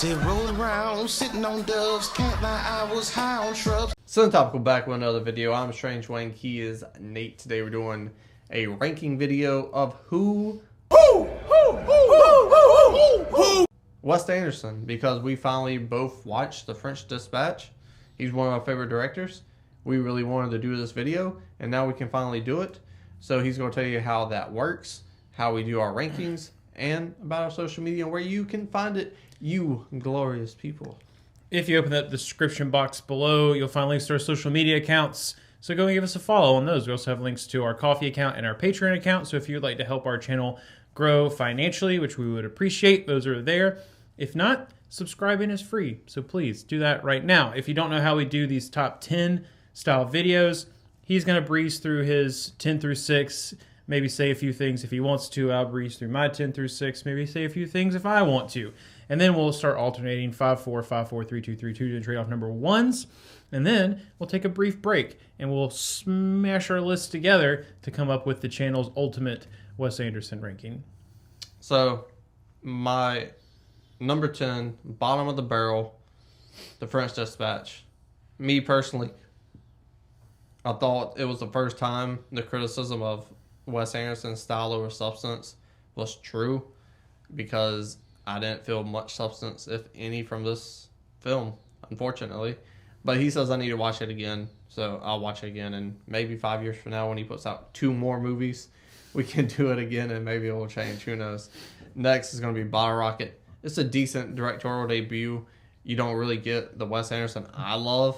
Say rolling around, sitting on doves, can't lie, I was high on shrubs. Topical back with another video. I'm Strange Wang. He is Nate. Today we're doing a ranking video of who Wes Anderson, because we finally both watched The French Dispatch. He's one of our favorite directors. We really wanted to do this video, and now we can finally do it. So he's going to tell you how that works, how we do our rankings, and about our social media and where you can find it, you glorious people. If you open up the description box below, you'll find links to our social media accounts. So go and give us a follow on those. We also have links to our Ko-fi account and our Patreon account. So if you'd like to help our channel grow financially, which we would appreciate, those are there. If not, subscribing is free. So please do that right now. If you don't know how we do these top 10 style videos, he's going to breeze through his 10 through 6, maybe say a few things if he wants to. I'll breeze through my 10 through 6, maybe say a few things if I want to. And then we'll start alternating 5-4, 5-4, 3-2, 3-2 to trade off number ones. And then we'll take a brief break and we'll smash our list together to come up with the channel's ultimate Wes Anderson ranking. So my number 10, bottom of the barrel, The French Dispatch. Me personally, I thought it was the first time the criticism of Wes Anderson's style over substance was true, because I didn't feel much substance, if any, from this film, unfortunately. But he says I need to watch it again, so I'll watch it again. And maybe 5 years from now, when he puts out 2 more movies, we can do it again, and maybe it will change. Who knows? Next is going to be Bottle Rocket. It's a decent directorial debut. You don't really get the Wes Anderson I love,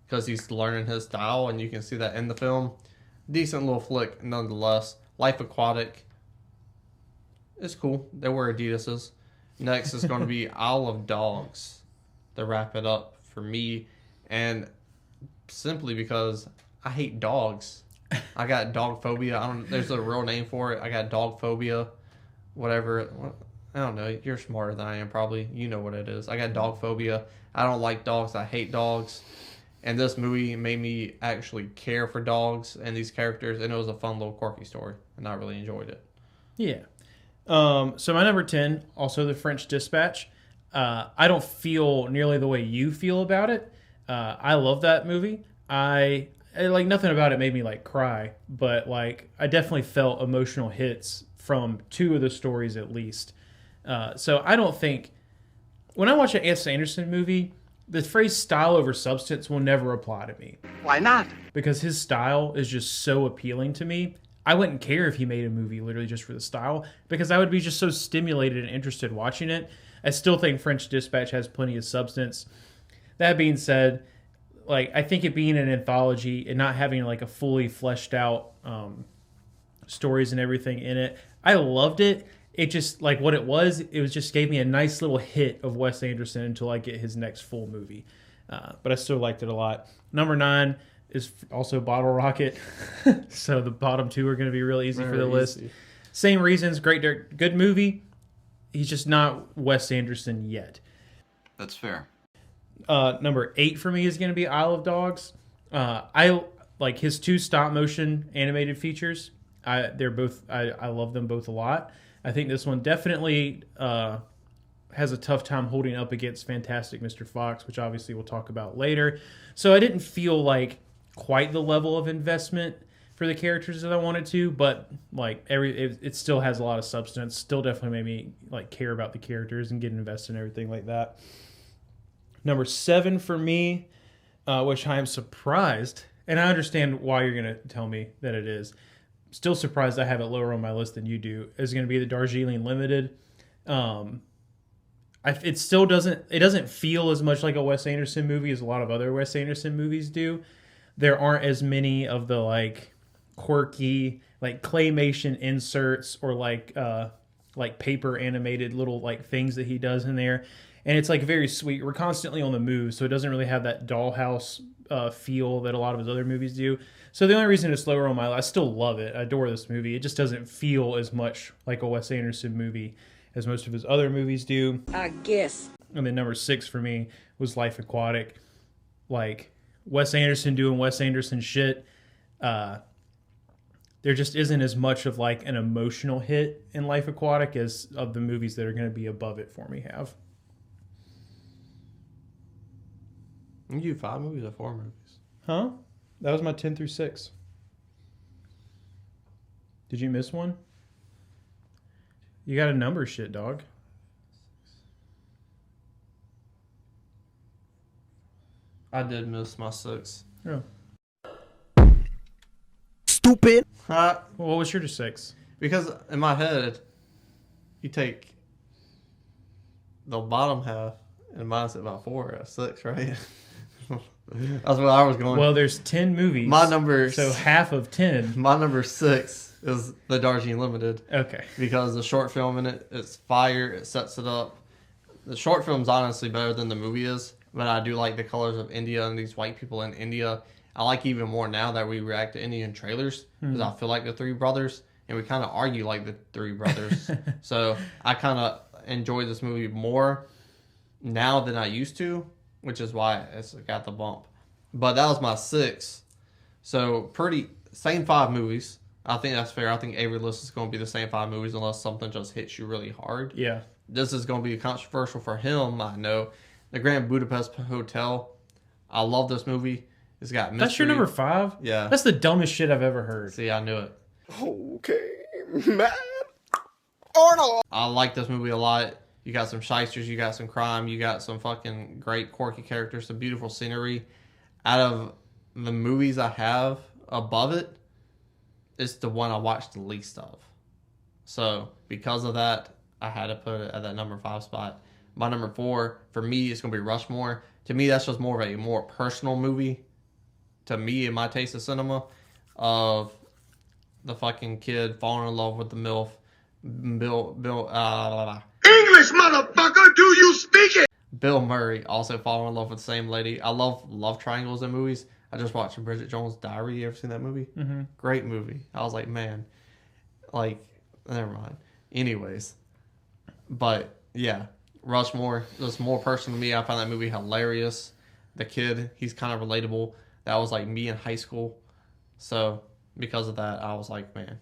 because he's learning his style, and you can see that in the film. Decent little flick, nonetheless. Life Aquatic. It's cool. They wear Adidas's. Next is going to be Isle of Dogs to wrap it up for me, and simply because I hate dogs. I got dog phobia. There's a real name for it. I got dog phobia, whatever. I don't know. You're smarter than I am, probably. You know what it is. I got dog phobia. I don't like dogs. I hate dogs. And this movie made me actually care for dogs and these characters, and it was a fun little quirky story, and I really enjoyed it. Yeah. So my number 10, also The French Dispatch. I don't feel nearly the way you feel about it. I love that movie. I like, nothing about it made me like cry, but like I definitely felt emotional hits from 2 of the stories at least. So I don't think, when I watch an Wes Anderson movie, the phrase style over substance will never apply to me. Why not? Because his style is just so appealing to me. I wouldn't care if he made a movie literally just for the style, because I would be just so stimulated and interested watching it. I still think French Dispatch has plenty of substance. That being said, like, I think it being an anthology and not having like a fully fleshed out stories and everything in it, I loved it. It just, like, what it was just gave me a nice little hit of Wes Anderson until I get his next full movie. But I still liked it a lot. Number 9 is also Bottle Rocket. So the bottom 2 are going to be real easy for the list. Same reasons, good movie. He's just not Wes Anderson yet. That's fair. Number 8 for me is going to be Isle of Dogs. I like his 2 stop motion animated features. I love them both a lot. I think this one definitely has a tough time holding up against Fantastic Mr. Fox, which obviously we'll talk about later. So I didn't feel like quite the level of investment for the characters that I wanted to, but like it still has a lot of substance. Still definitely made me like care about the characters and get invested in everything like that. Number 7 for me, which I am surprised, and I understand why you're gonna tell me that it is. Still surprised I have it lower on my list than you do, is going to be the Darjeeling Limited. It still doesn't feel as much like a Wes Anderson movie as a lot of other Wes Anderson movies do. There aren't as many of the like quirky like claymation inserts or like paper animated little like things that he does in there, and it's like very sweet. We're constantly on the move, so it doesn't really have that dollhouse feel that a lot of his other movies do. So the only reason it's lower on my list, I still love it. I adore this movie. It just doesn't feel as much like a Wes Anderson movie as most of his other movies do, I guess. And then number 6 for me was Life Aquatic. Like, Wes Anderson doing Wes Anderson shit. There just isn't as much of like an emotional hit in Life Aquatic as of the movies that are going to be above it for me have. You do 5 movies or 4 movies? Huh? That was my 10 through 6. Did you miss one? You got a number shit, dog. I did miss my 6. Oh. Stupid. Well, what was your 6? Because in my head, you take the bottom half and minus it by 4 at 6, right? That's what I was going. Well, there's 10 movies. My number, so half of 10. My number 6 is the Darjeeling Limited. Okay. Because the short film in it, it's fire. It sets it up. The short film's honestly better than the movie is, but I do like the colors of India and these white people in India. I like even more now that we react to Indian trailers because I feel like the 3 brothers, and we kind of argue like the 3 brothers. So I kind of enjoy this movie more now than I used to, which is why it's got the bump. But that was my 6. So same 5 movies. I think that's fair. I think every list is going to be the same 5 movies unless something just hits you really hard. Yeah. This is going to be controversial for him, I know. The Grand Budapest Hotel. I love this movie. It's got mystery. That's your number 5? Yeah. That's the dumbest shit I've ever heard. See, I knew it. Okay, man. Arnold. I like this movie a lot. You got some shysters, you got some crime, you got some fucking great quirky characters, some beautiful scenery. Out of the movies I have above it, it's the one I watched the least of. So, because of that, I had to put it at that number 5 spot. My number 4, for me, is going to be Rushmore. To me, that's just more of a more personal movie. To me, in my taste of cinema, of the fucking kid falling in love with the MILF. English, motherfucker, do you speak it? Bill Murray also falling in love with the same lady. I love triangles in movies. I just watched Bridget Jones' Diary. You ever seen that movie? Mm-hmm. Great movie. I was like, man, like, never mind. Anyways, but yeah, Rushmore was more personal to me. I found that movie hilarious. The kid, he's kind of relatable. That was like me in high school. So because of that, I was like, man,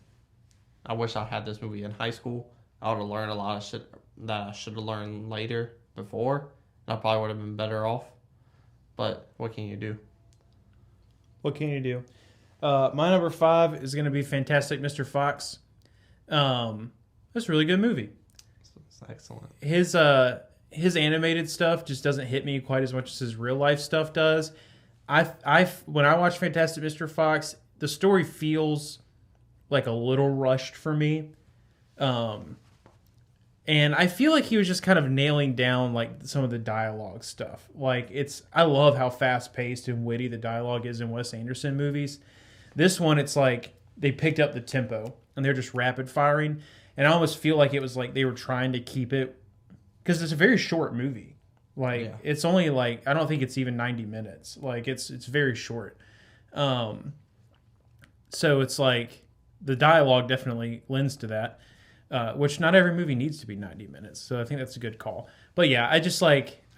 I wish I had this movie in high school. I would have learned a lot of shit that I should have learned later, before. I probably would have been better off. But what can you do? What can you do? My number 5 is going to be Fantastic Mr. Fox. That's a really good movie. It's excellent. His animated stuff just doesn't hit me quite as much as his real life stuff does. When I watch Fantastic Mr. Fox, the story feels like a little rushed for me. And I feel like he was just kind of nailing down like some of the dialogue stuff. Like I love how fast paced and witty the dialogue is in Wes Anderson movies. This one, it's like they picked up the tempo and they're just rapid firing. And I almost feel like it was like they were trying to keep it, because it's a very short movie. Like It's only like, I don't think it's even 90 minutes. Like it's very short. So it's like the dialogue definitely lends to that. Which not every movie needs to be 90 minutes. So I think that's a good call. But yeah, I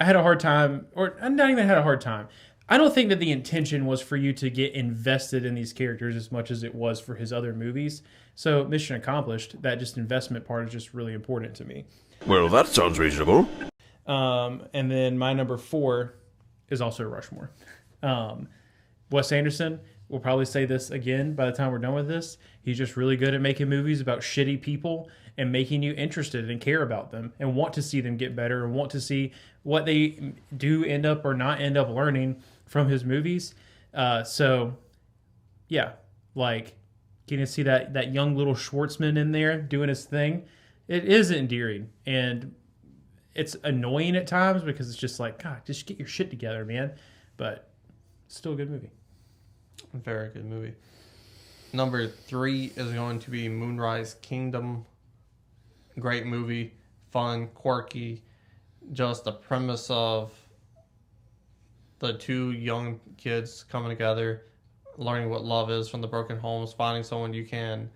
had a hard time, or I not even had a hard time. I don't think that the intention was for you to get invested in these characters as much as it was for his other movies. So mission accomplished. That just investment part is just really important to me. Well, that sounds reasonable. And then my number 4 is also Rushmore. Wes Anderson, we'll probably say this again by the time we're done with this. He's just really good at making movies about shitty people and making you interested and care about them and want to see them get better and want to see what they do end up or not end up learning from his movies. So, yeah, like getting to see that young little Schwartzman in there doing his thing, it is endearing. And it's annoying at times because it's just like, God, just get your shit together, man. But it's still a good movie. Very good movie. Number 3 is going to be Moonrise Kingdom. Great movie. Fun, quirky. Just the premise of the 2 young kids coming together, learning what love is from the broken homes, finding someone you can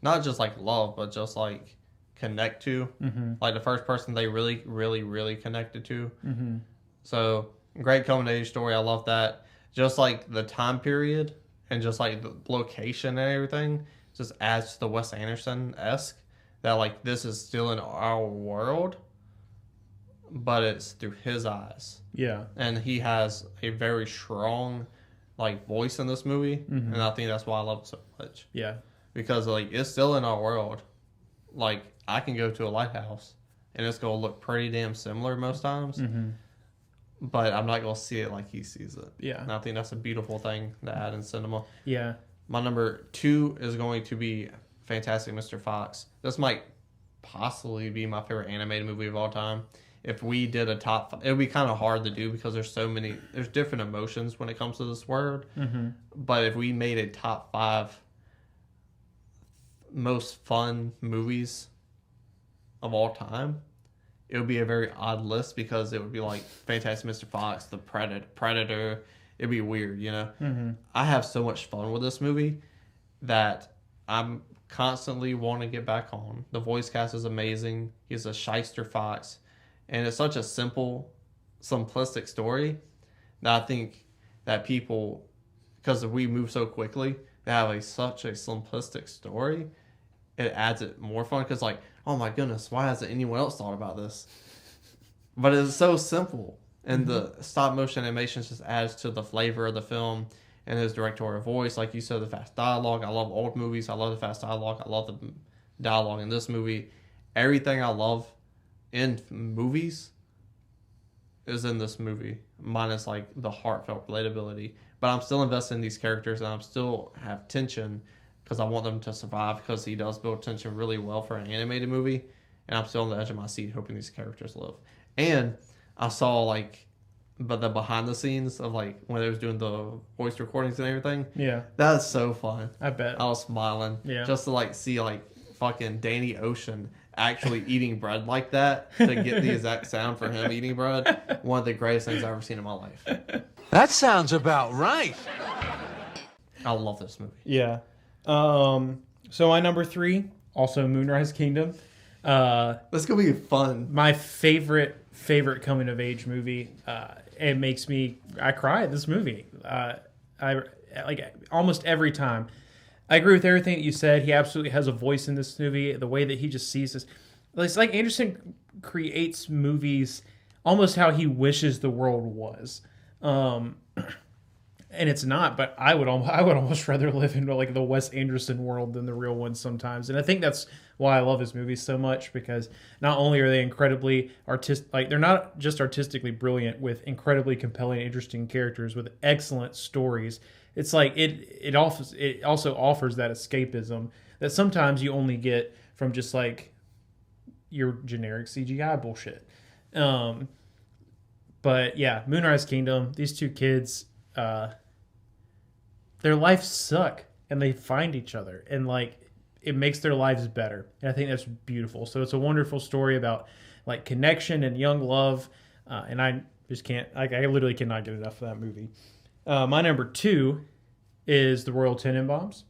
not just like love, but just like connect to. Mm-hmm. Like the first person they really, really, really connected to. Mm-hmm. So, great coming of age story. I love that. Just like the time period and just like the location and everything just adds to the Wes Anderson-esque, that like this is still in our world. but it's through his eyes. Yeah. And he has a very strong like voice in this movie, and I think that's why I love it so much. Yeah. Because like it's still in our world. Like I can go to a lighthouse and it's gonna look pretty damn similar most times. But I'm not gonna see it like he sees it. Yeah. And I think that's a beautiful thing to add in cinema. Yeah. My number 2 is going to be Fantastic Mr. Fox. This might possibly be my favorite animated movie of all time. If we did a top 5, it would be kind of hard to do because there's different emotions when it comes to this word. But if we made a top 5 most fun movies of all time, it would be a very odd list because it would be like Fantastic Mr. Fox, The Predator. It'd be weird, you know? I have so much fun with this movie that I'm constantly wanting to get back on. The voice cast is amazing. He's a shyster fox. And it's such a simple, simplistic story that I think that people, because we move so quickly, to have such a simplistic story, it adds it more fun. Because like, oh my goodness, why hasn't anyone else thought about this? But it's so simple. And the stop motion animation just adds to the flavor of the film and his directorial voice. Like you said, the fast dialogue. I love old movies. I love the fast dialogue. I love the dialogue in this movie. Everything I love in movies is in this movie, minus like the heartfelt relatability. But I'm still invested in these characters, and I'm still have tension because I want them to survive. Because he does build tension really well for an animated movie, and I'm still on the edge of my seat hoping these characters live. And I saw like, but the behind the scenes of like when they was doing the voice recordings and everything. Yeah. That's so fun. I bet. I was smiling. Yeah. Just to like see like fucking Danny Ocean actually eating bread like that to get the exact sound for him eating bread. One of the greatest things I've ever seen in my life. That sounds about right. I love this movie. Yeah. So my number 3, also Moonrise Kingdom. This gonna be fun. My favorite coming of age movie. It makes me, I cry at this movie. I like almost every time. I agree with everything that you said. He absolutely has a voice in this movie. The way that he just sees this, it's like Anderson creates movies almost how he wishes the world was. And it's not, but I would almost rather live in like the Wes Anderson world than the real one sometimes. And I think that's why I love his movies so much, because not only are they incredibly artistic, like they're not just artistically brilliant with incredibly compelling, interesting characters with excellent stories. It's like it also offers that escapism that sometimes you only get from just like your generic CGI bullshit. But yeah, Moonrise Kingdom, these two kids, their lives suck and they find each other and like it makes their lives better. And I think that's beautiful. So it's a wonderful story about like connection and young love. And I just can't, I literally cannot get enough of that movie. My number 2 is The Royal Tenenbaums.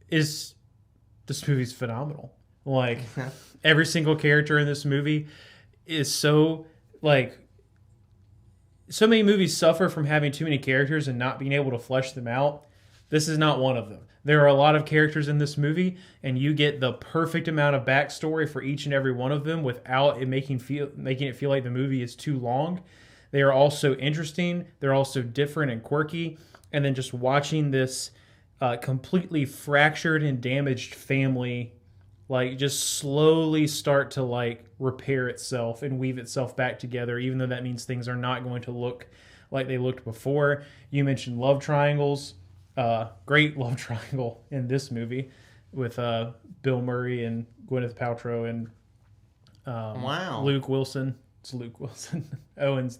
This movie's phenomenal. Like every single character in this movie is so like, so many movies suffer from having too many characters and not being able to flesh them out. This is not one of them. There are a lot of characters in this movie, and you get the perfect amount of backstory for each and every one of them without it making it feel like the movie is too long. They are also interesting. They're also different and quirky. And then just watching this completely fractured and damaged family like just slowly start to like repair itself and weave itself back together, even though that means things are not going to look like they looked before. You mentioned love triangles. Great love triangle in this movie with Bill Murray and Gwyneth Paltrow and Wow. Luke Wilson. It's Luke Wilson. Owen's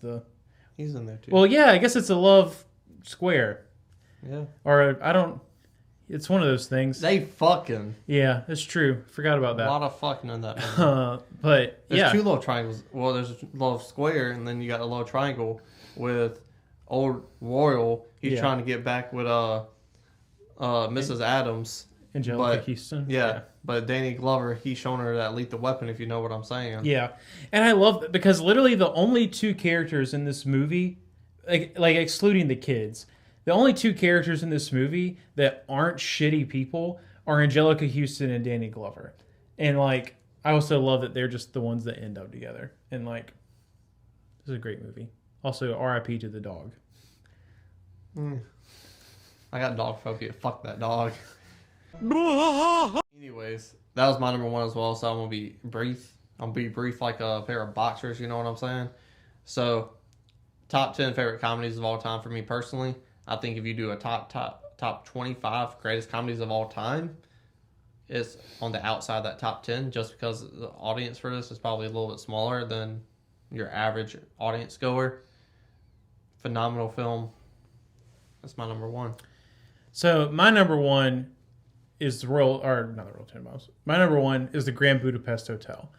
He's in there too. Well, yeah, I guess it's a love square. Yeah. Or I don't. It's one of those things. They fucking. Yeah, it's true. Forgot about A that. lot of fucking in that movie. But There's yeah, 2 love triangles. Well, there's a love square, and then you got a love triangle with old Royal. He's trying to get back with Mrs. Adams. Angelica Houston. Yeah, but Danny Glover, he's showing her that lethal weapon, if you know what I'm saying. Yeah, and I love that because literally the only 2 characters in this movie, like excluding the kids, the only 2 characters in this movie that aren't shitty people are Angelica Houston and Danny Glover. And like I also love that they're just the ones that end up together. And like, this is a great movie. Also, R.I.P. to the dog. I got dog phobia. Fuck that dog. Anyways, that was my number one as well, so I'm gonna be brief. I'm gonna be brief like a pair of boxers, you know what I'm saying? So, top 10 favorite comedies of all time for me personally. I think if you do a top 25 greatest comedies of all time, it's on the outside of that top 10 just because the audience for this is probably a little bit smaller than your average audience goer. Phenomenal film. That's my number one. So my number one is not the Royal Tenenbaums. My number one is the Grand Budapest Hotel.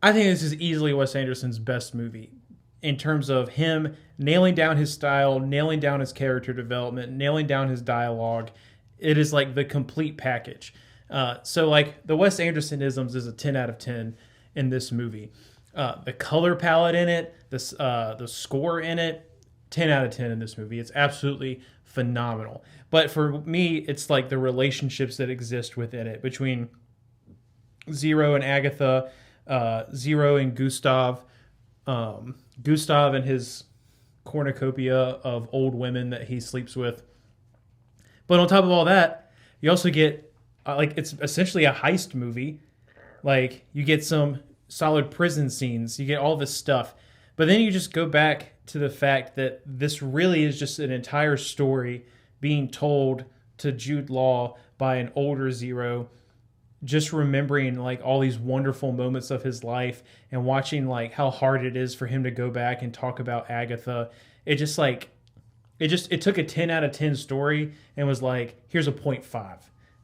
I think this is easily Wes Anderson's best movie in terms of him nailing down his style, nailing down his character development, nailing down his dialogue. It is like the complete package. So like the Wes Andersonisms is a 10 out of 10 in this movie. The color palette in it, the score in it, 10 out of 10 in this movie. It's absolutely phenomenal. But for me, it's like the relationships that exist within it between Zero and Agatha, Zero and Gustav, Gustav and his cornucopia of old women that he sleeps with. But on top of all that, you also get, it's essentially a heist movie. Like, you get some solid prison scenes. You get all this stuff. But then you just go back to the fact that this really is just an entire story being told to Jude Law by an older Zero, just remembering like all these wonderful moments of his life and watching like how hard it is for him to go back and talk about Agatha. It took a 10 out of 10 story and was like, here's a 0.5,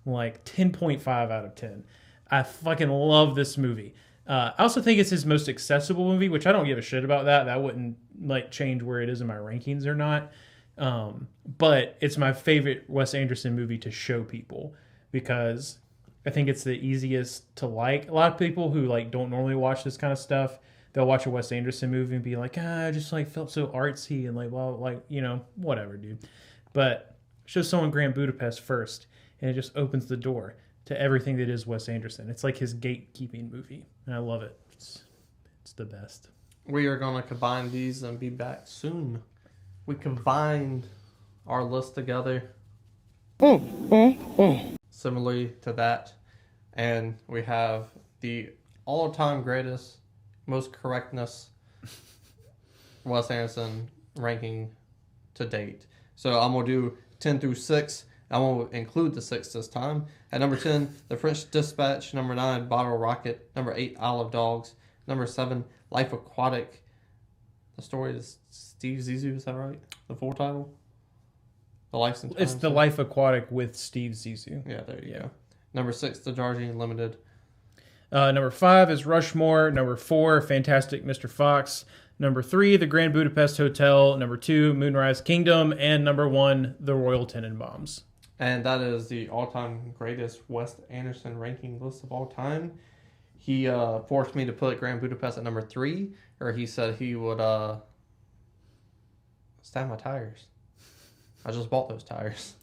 like 10.5 out of 10. I fucking love this movie. I also think it's his most accessible movie, which I don't give a shit about that. That wouldn't like change where it is in my rankings or not. But it's my favorite Wes Anderson movie to show people because I think it's the easiest to like. A lot of people who like don't normally watch this kind of stuff, they'll watch a Wes Anderson movie and be like, I just like felt so artsy and like, well, like, you know, whatever, dude. But show someone Grand Budapest first, and it just opens the door to everything that is Wes Anderson. It's like his gatekeeping movie, and I love it. It's the best. We are going to combine these and be back soon. We combined our list together. Similarly to that. And we have the all-time greatest, most correctness Wes Anderson ranking to date. So I'm going to do 10 through 6. I'm going to include the 6 this time. At number 10, The French Dispatch. Number 9, Bottle Rocket. Number 8, Isle of Dogs. Number 7, Life Aquatic. The story is Steve Zissou, is that right? The full title? The Life and Times. It's The Life Aquatic with Steve Zissou. Yeah, there you go. Number 6, The Darjeeling Limited. Number 5 is Rushmore. Number 4, Fantastic Mr. Fox. Number 3, The Grand Budapest Hotel. Number 2, Moonrise Kingdom. And number 1, The Royal Tenenbaums. And that is the all-time greatest Wes Anderson ranking list of all time. He forced me to put Grand Budapest at number 3, or he said he would stab my tires. I just bought those tires.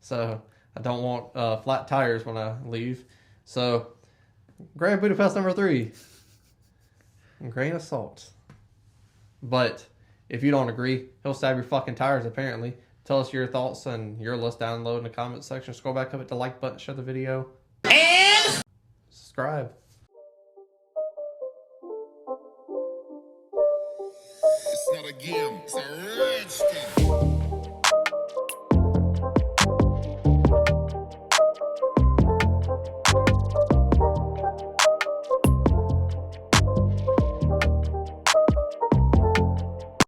So I don't want flat tires when I leave. So Grand Budapest number 3. Grain of salt. But if you don't agree, he'll stab your fucking tires apparently. Tell us your thoughts and your list down below in the comment section. Scroll back up at the like button, share the video. And subscribe. It's not a game, it's a